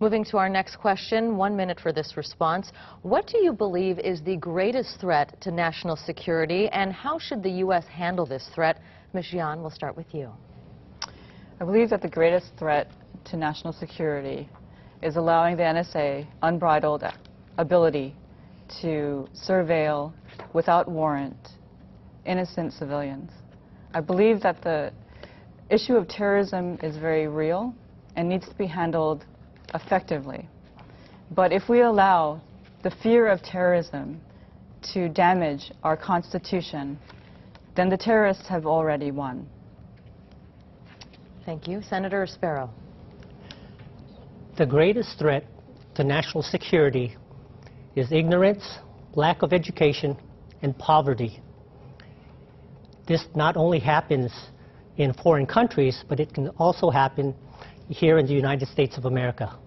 Moving to our next question, 1 minute for this response. What do you believe is the greatest threat to national security, and how should the U.S. handle this threat? Ms. Jian, we'll start with you. I believe that the greatest threat to national security is allowing the NSA unbridled ability to surveil without warrant innocent civilians. I believe that the issue of terrorism is very real and needs to be handled effectively. But if we allow the fear of terrorism to damage our Constitution, then the terrorists have already won. Thank you. Senator Sparrow. The greatest threat to national security is ignorance, lack of education, and poverty. This not only happens in foreign countries, but it can also happen here in the United States of America.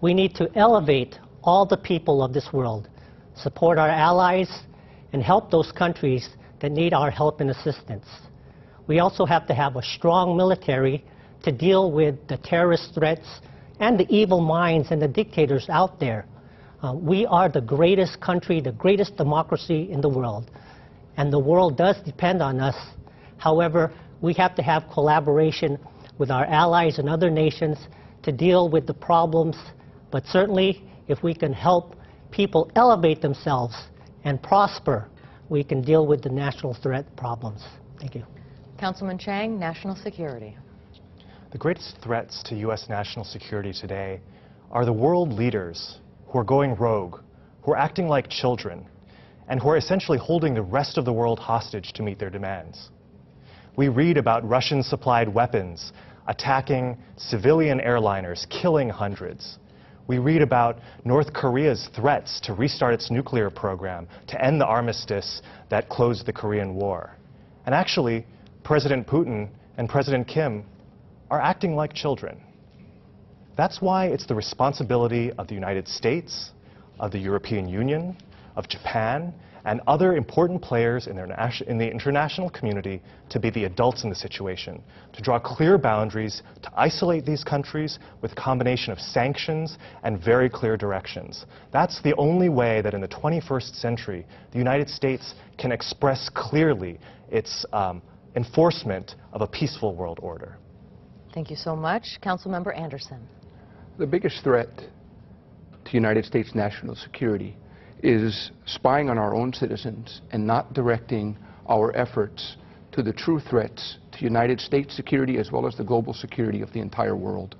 We need to elevate all the people of this world, support our allies, and help those countries that need our help and assistance. We also have to have a strong military to deal with the terrorist threats and the evil minds and the dictators out there. We are the greatest country, the greatest democracy in the world, and the world does depend on us. However, we have to have collaboration with our allies and other nations to deal with the problems, but certainly if we can help people elevate themselves and prosper, we can deal with the national threat problems. Thank you. Councilman Chang, national security. The greatest threats to U.S. national security today are the world leaders who are going rogue, who are acting like children, and who are essentially holding the rest of the world hostage to meet their demands. We read about Russian-supplied weapons attacking civilian airliners, killing hundreds. We read about North Korea's threats to restart its nuclear program, to end the armistice that closed the Korean War. And actually, President Putin and President Kim are acting like children. That's why it's the responsibility of the United States, of the European Union, of Japan, and other important players in the international community to be the adults in the situation, to draw clear boundaries, to isolate these countries with a combination of sanctions and very clear directions. That's the only way that in the 21st century, the United States can express clearly its enforcement of a peaceful world order. Thank you so much. Councilmember Anderson. The biggest threat to United States national security is spying on our own citizens and not directing our efforts to the true threats to United States security as well as the global security of the entire world.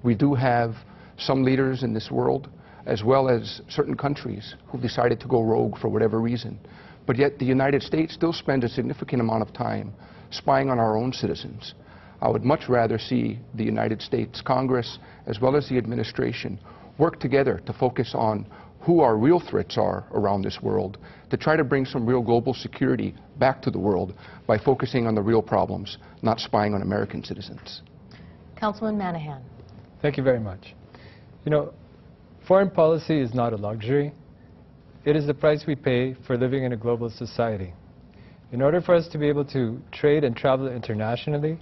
We do have some leaders in this world, as well as certain countries, who've decided to go rogue for whatever reason. But yet the United States still spends a significant amount of time spying on our own citizens. I would much rather see the United States Congress, as well as the administration, work together to focus on who our real threats are around this world, to try to bring some real global security back to the world by focusing on the real problems, not spying on American citizens. Councilman Manahan. Thank you very much. You know, foreign policy is not a luxury. It is the price we pay for living in a global society. In order for us to be able to trade and travel internationally,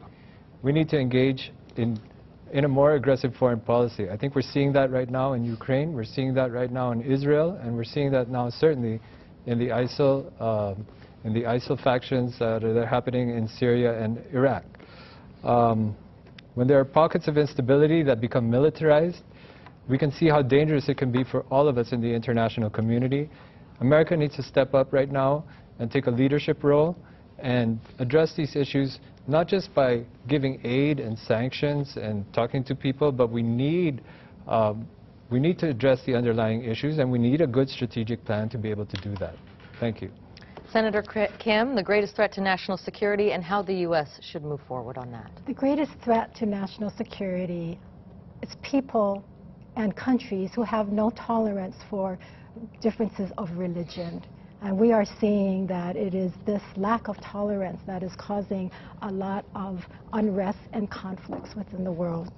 we need to engage in a more aggressive foreign policy. I think we're seeing that right now in Ukraine, we're seeing that right now in Israel, and we're seeing that now certainly in the ISIL factions that are happening in Syria and Iraq. When there are pockets of instability that become militarized, we can see how dangerous it can be for all of us in the international community. America needs to step up right now and take a leadership role and address these issues, not just by giving aid and sanctions and talking to people, but we need to address the underlying issues, and we need a good strategic plan to be able to do that. Thank you. Senator Kim, the greatest threat to national security and how the U.S. should move forward on that. The greatest threat to national security is people and countries who have no tolerance for differences of religion. And we are seeing that it is this lack of tolerance that is causing a lot of unrest and conflicts within the world.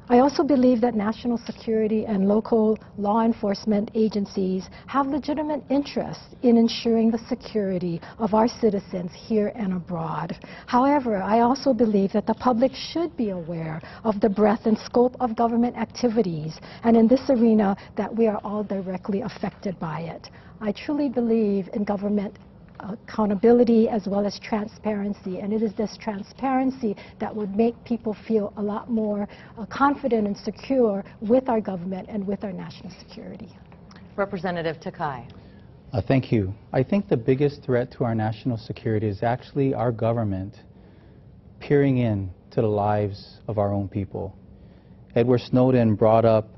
I also believe that national security and local law enforcement agencies have legitimate interest in ensuring the security of our citizens here and abroad. However, I also believe that the public should be aware of the breadth and scope of government activities, and in this arena that we are all directly affected by it. I truly believe in government accountability as well as transparency, and it is this transparency that would make people feel a lot more confident and secure with our government and with our national security. Representative Takai. Thank you. I think the biggest threat to our national security is actually our government peering in to the lives of our own people. Edward Snowden brought up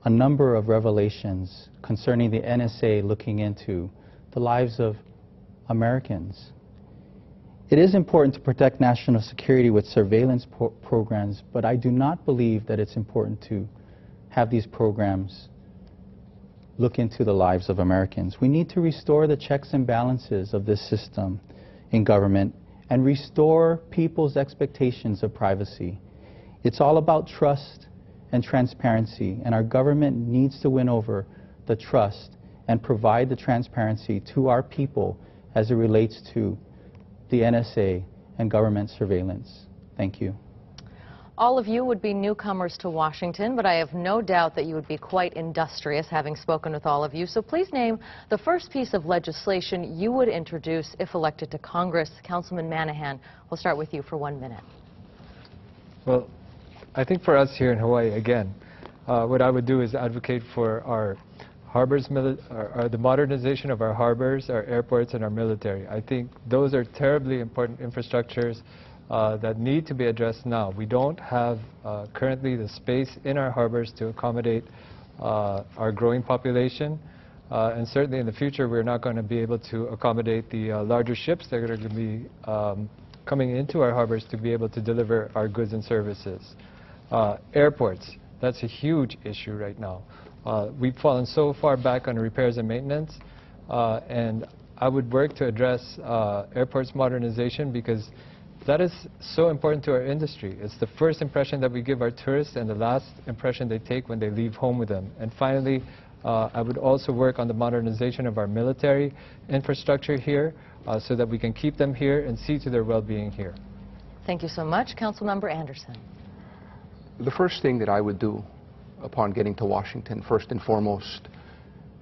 a number of revelations concerning the NSA looking into the lives of Americans. It is important to protect national security with surveillance programs, but I do not believe that it's important to have these programs look into the lives of Americans. We need to restore the checks and balances of this system in government and restore people's expectations of privacy. It's all about trust and transparency, and our government needs to win over the trust and provide the transparency to our people as it relates to the NSA and government surveillance. Thank you. All of you would be newcomers to Washington, but I have no doubt that you would be quite industrious, having spoken with all of you. So please name the first piece of legislation you would introduce if elected to Congress. Councilman Manahan, we'll start with you for 1 minute. Well, I think for us here in Hawaii, again, what I would do is advocate for our harbors, the modernization of our harbors, our airports, and our military. I think those are terribly important infrastructures that need to be addressed now. We don't have currently the space in our harbors to accommodate our growing population, and certainly in the future we're not going to be able to accommodate the larger ships that are going to be coming into our harbors to be able to deliver our goods and services. Airports, that's a huge issue right now. We've fallen so far back on repairs and maintenance, and I would work to address airports modernization because that is so important to our industry. It's the first impression that we give our tourists and the last impression they take when they leave home with them. And finally, I would also work on the modernization of our military infrastructure here so that we can keep them here and see to their well-being here. Thank you so much. Councilmember Anderson. The first thing that I would do upon getting to Washington, first and foremost,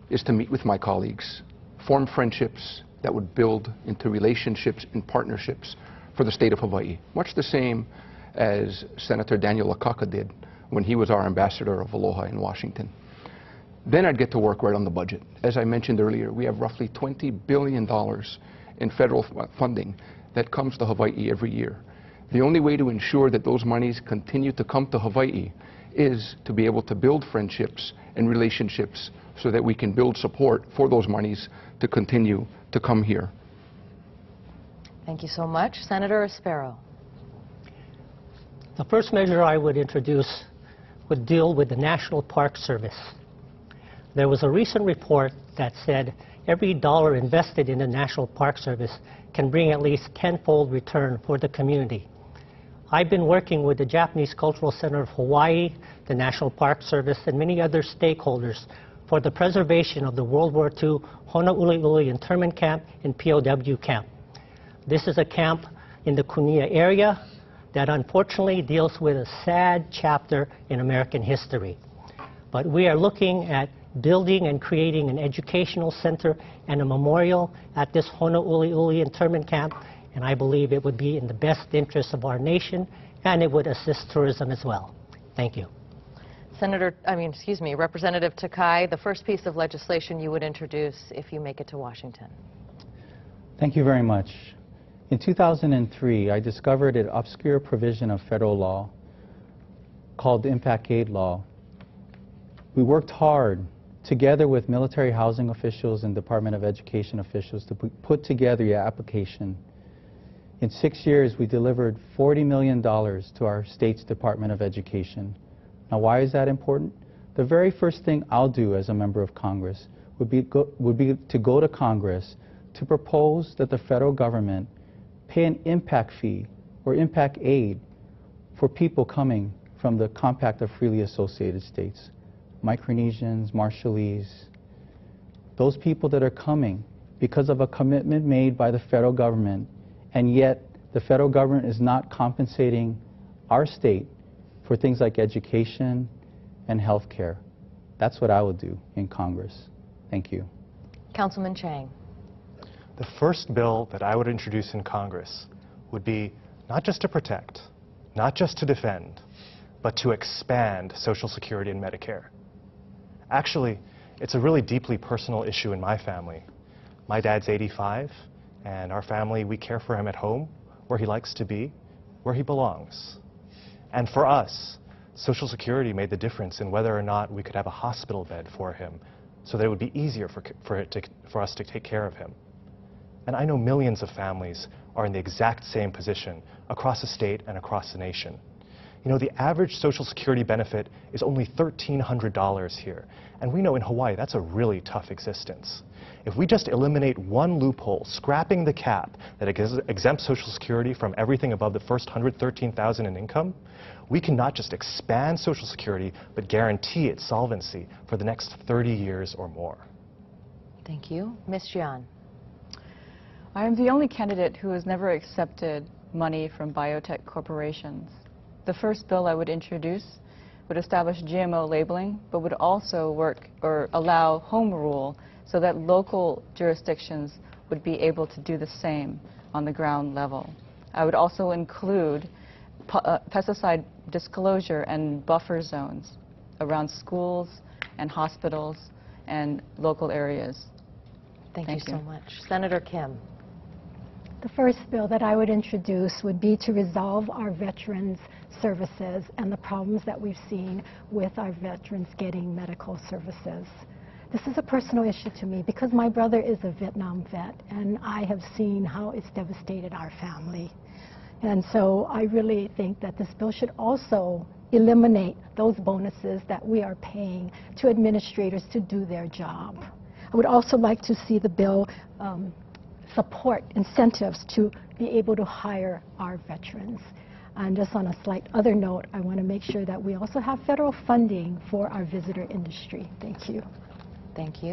is to meet with my colleagues, form friendships that would build into relationships and partnerships for the state of Hawaii, much the same as Senator Daniel Akaka did when he was our ambassador of Aloha in Washington. Then I'd get to work right on the budget. As I mentioned earlier, we have roughly $20 billion in federal funding that comes to Hawaii every year. The only way to ensure that those monies continue to come to Hawaii is to be able to build friendships and relationships so that we can build support for those monies to continue to come here. Thank you so much. Senator Espero. The first measure I would introduce would deal with the National Park Service. There was a recent report that said every dollar invested in the National Park Service can bring at least tenfold return for the community. I've been working with the Japanese Cultural Center of Hawaii, the National Park Service, and many other stakeholders for the preservation of the World War II Honouliuli internment camp and POW camp. This is a camp in the Kunia area that unfortunately deals with a sad chapter in American history. But we are looking at building and creating an educational center and a memorial at this Honouliuli internment camp, and I believe it would be in the best interest of our nation, and it would assist tourism as well. Thank you. Representative Takai, the first piece of legislation you would introduce if you make it to Washington. Thank you very much. In 2003, I discovered an obscure provision of federal law called the Impact Aid Law. We worked hard together with military housing officials and Department of Education officials to put together the application. In 6 years, we delivered $40 million to our state's Department of Education. Now, why is that important? The very first thing I'll do as a member of Congress would be to go to Congress to propose that the federal government pay an impact fee or impact aid for people coming from the Compact of Freely Associated States. Micronesians, Marshallese, those people that are coming because of a commitment made by the federal government, and yet the federal government is not compensating our state for things like education and health care. That's what I would do in Congress. Thank you. Councilman Chang. The first bill that I would introduce in Congress would be not just to protect, not just to defend, but to expand Social Security and Medicare. Actually, it's a really deeply personal issue in my family. My dad's 85, and our family, we care for him at home, where he likes to be, where he belongs. And for us, Social Security made the difference in whether or not we could have a hospital bed for him so that it would be easier for us to take care of him. And I know millions of families are in the exact same position across the state and across the nation. You know, the average Social Security benefit is only $1,300 here. And we know in Hawaii that's a really tough existence. If we just eliminate one loophole, scrapping the cap that exempts Social Security from everything above the first $113,000 in income, we can not just expand Social Security, but guarantee its solvency for the next 30 years or more. Thank you. Ms. Jian. I am the only candidate who has never accepted money from biotech corporations. The first bill I would introduce would establish GMO labeling, but would also work or allow home rule so that local jurisdictions would be able to do the same on the ground level. I would also include pesticide disclosure and buffer zones around schools and hospitals and local areas. Thank you so much. Senator Kim. The first bill that I would introduce would be to resolve our veterans' services and the problems that we've seen with our veterans getting medical services. This is a personal issue to me because my brother is a Vietnam vet, and I have seen how it's devastated our family. And so I really think that this bill should also eliminate those bonuses that we are paying to administrators to do their job. I would also like to see the bill support incentives to be able to hire our veterans. And just on a slight other note, I want to make sure that we also have federal funding for our visitor industry. Thank you. Thank you.